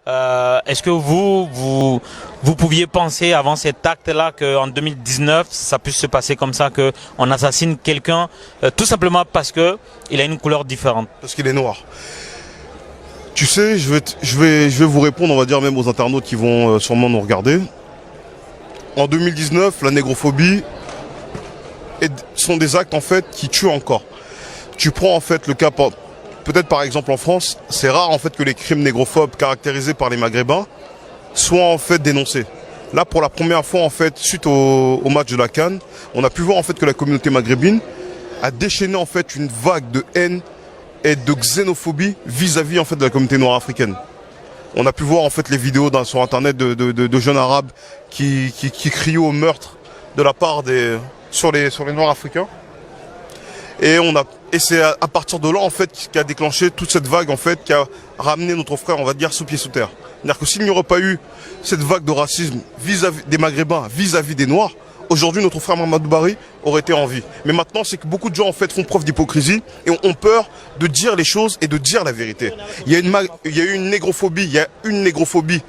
Est-ce que vous pouviez penser avant cet acte-là qu'en 2019, ça puisse se passer comme ça, qu'on assassine quelqu'un tout simplement parce qu'il a une couleur différente? Parce qu'il est noir. Tu sais, je vais vous répondre, on va dire même aux internautes qui vont sûrement nous regarder. En 2019, la négrophobie sont des actes en fait qui tuent encore. Tu prends en fait le cas, peut-être par exemple en France, c'est rare en fait que les crimes négrophobes caractérisés par les Maghrébins soient en fait dénoncés. Là, pour la première fois en fait, suite au match de la CAN, on a pu voir en fait que la communauté maghrébine a déchaîné en fait une vague de haine et de xénophobie vis-à-vis en fait de la communauté noire africaine. On a pu voir en fait les vidéos sur internet de jeunes arabes qui crient au meurtre de la part sur les noirs africains. Et c'est à partir de là en fait qu'a déclenché toute cette vague en fait qui a ramené notre frère, on va dire, sous pied sous terre. C'est-à-dire que s'il n'y aurait pas eu cette vague de racisme vis-à-vis des Maghrébins, vis-à-vis des Noirs, aujourd'hui notre frère Mamadou Barry aurait été en vie. Mais maintenant c'est que beaucoup de gens en fait font preuve d'hypocrisie et ont peur de dire les choses et de dire la vérité. Il y a une négrophobie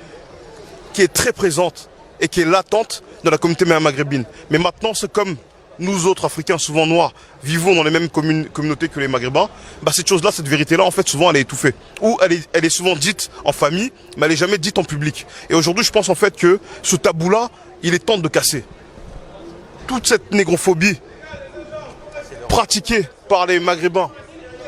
qui est très présente et qui est latente dans la communauté maghrébine. Mais maintenant c'est comme nous autres Africains, souvent noirs, vivons dans les mêmes communautés que les Maghrébins, cette chose-là, cette vérité-là, en fait, souvent, elle est étouffée. Ou elle est souvent dite en famille, mais elle n'est jamais dite en public. Et aujourd'hui, je pense en fait que ce tabou-là, il est temps de le casser. Toute cette négrophobie pratiquée par les Maghrébins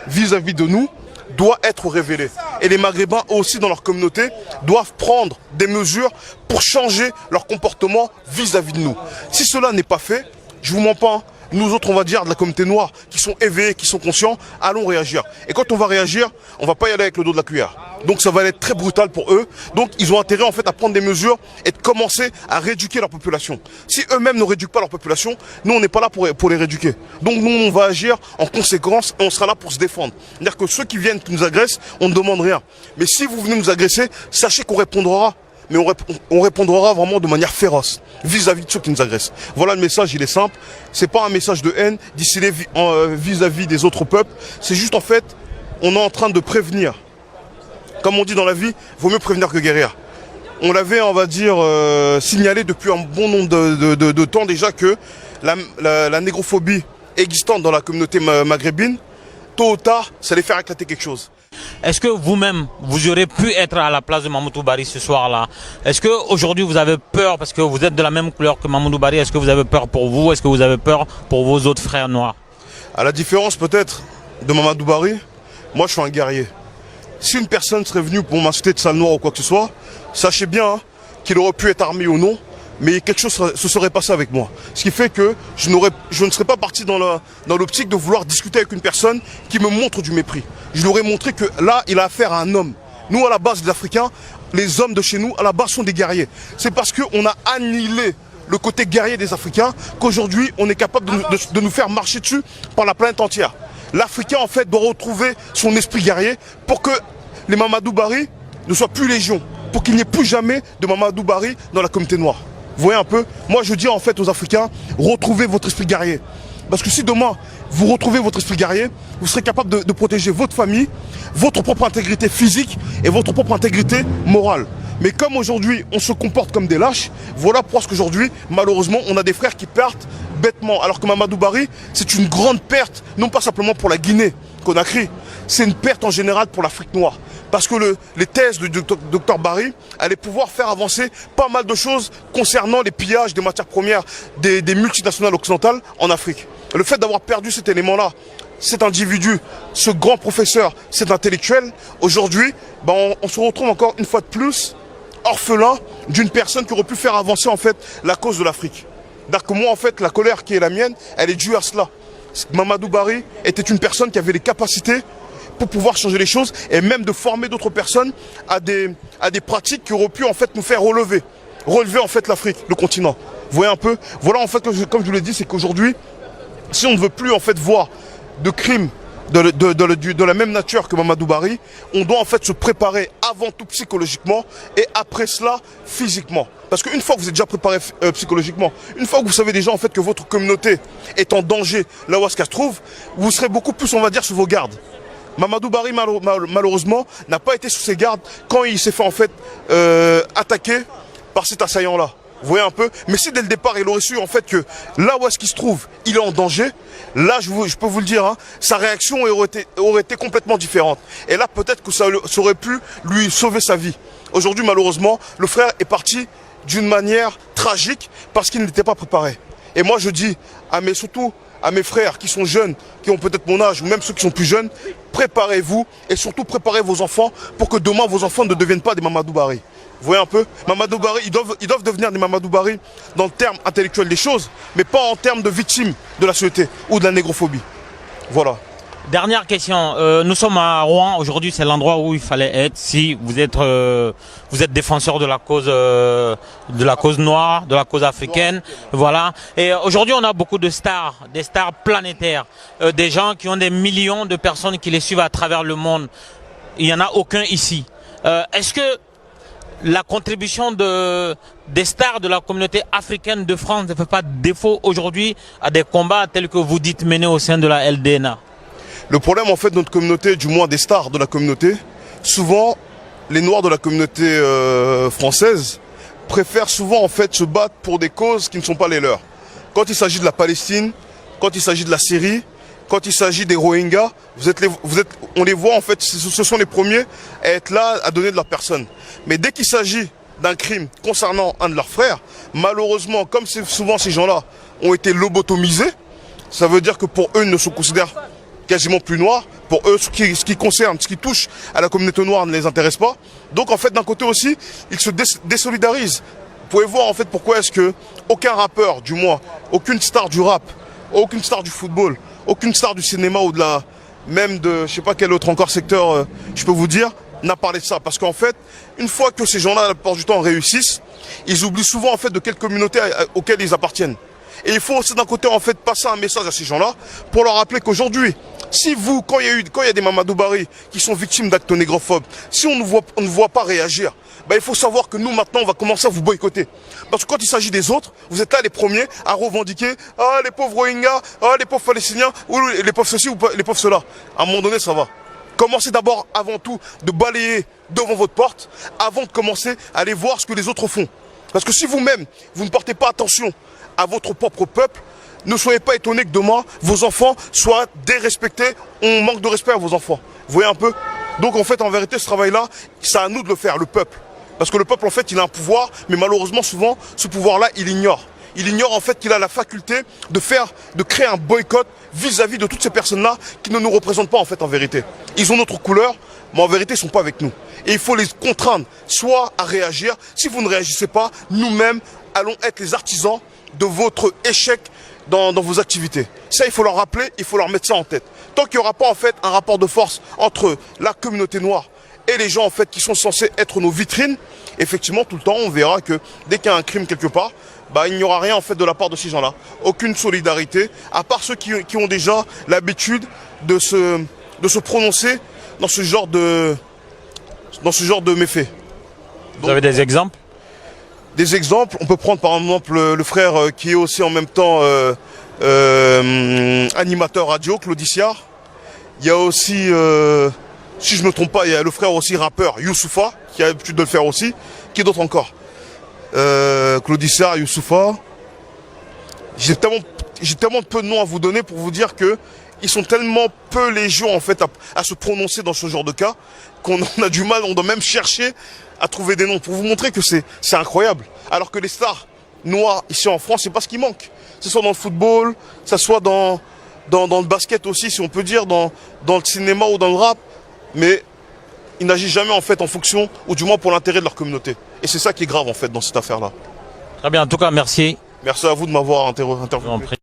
vis-à-vis de nous doit être révélée. Et les Maghrébins aussi, dans leur communauté, doivent prendre des mesures pour changer leur comportement vis-à-vis de nous. Si cela n'est pas fait, je vous mens pas, nous autres, on va dire, de la communauté noire, qui sont éveillés, qui sont conscients, allons réagir. Et quand on va réagir, on va pas y aller avec le dos de la cuillère. Donc ça va être très brutal pour eux. Donc ils ont intérêt en fait à prendre des mesures et de commencer à rééduquer leur population. Si eux-mêmes ne rééduquent pas leur population, nous on n'est pas là pour les rééduquer. Donc nous on va agir en conséquence et on sera là pour se défendre. C'est-à-dire que ceux qui viennent, qui nous agressent, on ne demande rien. Mais si vous venez nous agresser, sachez qu'on répondra. Mais on répondra vraiment de manière féroce vis-à-vis de ceux qui nous agressent. Voilà, le message, il est simple. C'est pas un message de haine distillé vis-à-vis des autres peuples. C'est juste en fait, on est en train de prévenir. Comme on dit dans la vie, vaut mieux prévenir que guérir. On l'avait, on va dire, signalé depuis un bon nombre de temps déjà que la négrophobie existante dans la communauté maghrébine, tôt ou tard, ça allait faire éclater quelque chose. Est-ce que vous-même, vous aurez pu être à la place de Mamadou Barry ce soir-là? Est-ce qu'aujourd'hui vous avez peur parce que vous êtes de la même couleur que Mamadou Barry? Est-ce que vous avez peur pour vous? Est-ce que vous avez peur pour vos autres frères noirs? À la différence peut-être de Mamadou Barry, moi je suis un guerrier. Si une personne serait venue pour m'insulter de sale noir ou quoi que ce soit, sachez bien qu'il aurait pu être armé ou non, mais quelque chose se serait passé avec moi. Ce qui fait que je ne serais pas parti dans l'optique de vouloir discuter avec une personne qui me montre du mépris. Je lui aurais montré que là, il a affaire à un homme. Nous, à la base, les Africains, les hommes de chez nous, à la base, sont des guerriers. C'est parce qu'on a annihilé le côté guerrier des Africains qu'aujourd'hui, on est capable de nous faire marcher dessus par la planète entière. L'Africain, en fait, doit retrouver son esprit guerrier pour que les Mamadou Barry ne soient plus légion, pour qu'il n'y ait plus jamais de Mamadou Barry dans la communauté noire. Vous voyez un peu? Moi je dis en fait aux Africains, retrouvez votre esprit guerrier. Parce que si demain vous retrouvez votre esprit guerrier, vous serez capable de protéger votre famille, votre propre intégrité physique et votre propre intégrité morale. Mais comme aujourd'hui on se comporte comme des lâches, voilà pourquoi qu'aujourd'hui malheureusement on a des frères qui partent bêtement. Alors que Mamadou Barry, c'est une grande perte, non pas simplement pour la Guinée, Conakry, c'est une perte en général pour l'Afrique noire. Parce que les thèses du Dr Barry allaient pouvoir faire avancer pas mal de choses concernant les pillages des matières premières des multinationales occidentales en Afrique. Le fait d'avoir perdu cet élément-là, cet individu, ce grand professeur, cet intellectuel, aujourd'hui, on se retrouve encore une fois de plus orphelin d'une personne qui aurait pu faire avancer en fait la cause de l'Afrique. C'est-à-dire que moi en fait la colère qui est la mienne, elle est due à cela. Mamadou Barry était une personne qui avait les capacités pour pouvoir changer les choses et même de former d'autres personnes à des pratiques qui auraient pu en fait nous faire relever en fait l'Afrique, le continent. Vous voyez un peu? Voilà en fait, comme je vous l'ai dit, c'est qu'aujourd'hui, si on ne veut plus en fait voir de crimes de la même nature que Mamadou Barry, on doit en fait se préparer avant tout psychologiquement et après cela physiquement. Parce qu'une fois que vous êtes déjà préparé psychologiquement, une fois que vous savez déjà en fait que votre communauté est en danger là où elle se trouve, vous serez beaucoup plus, on va dire, sur vos gardes. Mamadou Barry malheureusement n'a pas été sous ses gardes quand il s'est fait en fait attaquer par cet assaillant-là. Vous voyez un peu. Mais si dès le départ il aurait su en fait que là où est-ce qu'il se trouve, il est en danger, là je peux vous le dire, hein, sa réaction aurait été complètement différente. Et là peut-être que ça aurait pu lui sauver sa vie. Aujourd'hui malheureusement, le frère est parti d'une manière tragique parce qu'il n'était pas préparé. Et moi je dis, surtout à mes frères qui sont jeunes, qui ont peut-être mon âge, ou même ceux qui sont plus jeunes, préparez-vous et surtout préparez vos enfants pour que demain vos enfants ne deviennent pas des Mamadou Barry. Vous voyez un peu, Mamadou Barry, ils doivent devenir des Mamadou Barry dans le terme intellectuel des choses, mais pas en termes de victimes de la société ou de la négrophobie. Voilà. Dernière question. Nous sommes à Rouen. Aujourd'hui, c'est l'endroit où il fallait être si vous êtes défenseur de la cause noire, de la cause africaine. Voilà. Et aujourd'hui, on a beaucoup de stars, des stars planétaires, des gens qui ont des millions de personnes qui les suivent à travers le monde. Il n'y en a aucun ici. Est-ce que la contribution des stars de la communauté africaine de France ne fait pas défaut aujourd'hui à des combats tels que vous dites menés au sein de la LDNA? Le problème en fait de notre communauté, du moins des stars de la communauté, souvent les noirs de la communauté française préfèrent souvent en fait se battre pour des causes qui ne sont pas les leurs. Quand il s'agit de la Palestine, quand il s'agit de la Syrie, quand il s'agit des Rohingyas, on les voit en fait, ce sont les premiers à être là, à donner de leur personne. Mais dès qu'il s'agit d'un crime concernant un de leurs frères, malheureusement, comme souvent ces gens-là ont été lobotomisés, ça veut dire que pour eux, ils ne se considèrent quasiment plus noirs. Pour eux, ce qui touche à la communauté noire ne les intéresse pas. Donc en fait, d'un côté aussi, ils se désolidarisent. Vous pouvez voir en fait pourquoi est-ce que aucun rappeur, du moins, aucune star du rap, aucune star du football, aucune star du cinéma ou même de, je sais pas quel autre encore secteur, je peux vous dire, n'a parlé de ça. Parce qu'en fait, une fois que ces gens-là, la plupart du temps, réussissent, ils oublient souvent en fait de quelle communauté auxquelles ils appartiennent. Et il faut aussi d'un côté en fait passer un message à ces gens-là pour leur rappeler qu'aujourd'hui, si vous, quand il y a des Mamadou Barry qui sont victimes d'actes négrophobes, si on ne voit pas réagir, il faut savoir que nous maintenant on va commencer à vous boycotter. Parce que quand il s'agit des autres, vous êtes là les premiers à revendiquer les pauvres Rohingyas, les pauvres Palestiniens, ou les pauvres ceci ou les pauvres cela. À un moment donné, ça va. Commencez d'abord, avant tout, de balayer devant votre porte, avant de commencer à aller voir ce que les autres font. Parce que si vous-même, vous ne portez pas attention à votre propre peuple, ne soyez pas étonnés que demain, vos enfants soient dérespectés, on manque de respect à vos enfants. Vous voyez un peu? Donc en fait, en vérité, ce travail-là, c'est à nous de le faire, le peuple. Parce que le peuple, en fait, il a un pouvoir, mais malheureusement, souvent, ce pouvoir-là, il ignore. Il ignore en fait qu'il a la faculté de créer un boycott vis-à-vis de toutes ces personnes-là qui ne nous représentent pas en fait en vérité. Ils ont notre couleur, mais en vérité, ils ne sont pas avec nous. Et il faut les contraindre, soit à réagir. Si vous ne réagissez pas, nous-mêmes allons être les artisans de votre échec dans vos activités. Ça, il faut leur rappeler, il faut leur mettre ça en tête. Tant qu'il n'y aura pas en fait un rapport de force entre la communauté noire et les gens en fait qui sont censés être nos vitrines, effectivement, tout le temps, on verra que dès qu'il y a un crime quelque part, il n'y aura rien en fait de la part de ces gens-là. Aucune solidarité, à part ceux qui ont déjà l'habitude de se prononcer dans ce genre de méfaits. Vous avez des exemples? Des exemples, on peut prendre par exemple le frère qui est aussi en même temps animateur radio, Claudiciard. Il y a aussi, si je ne me trompe pas, il y a le frère aussi rappeur, Youssoufa, qui a l'habitude de le faire aussi. Qui d'autre encore? Claudiciard, Youssoufa. J'ai tellement peu de noms à vous donner pour vous dire que ils sont tellement peu légion en fait à se prononcer dans ce genre de cas qu'on a du mal, on doit même chercher à trouver des noms pour vous montrer que c'est incroyable. Alors que les stars noires ici en France, c'est pas ce qui manque. Que ce soit dans le football, que ce soit dans le basket aussi, si on peut dire, dans le cinéma ou dans le rap, mais ils n'agissent jamais en fait en fonction, ou du moins pour l'intérêt de leur communauté. Et c'est ça qui est grave en fait dans cette affaire-là. Très bien, en tout cas, merci. Merci à vous de m'avoir interviewé.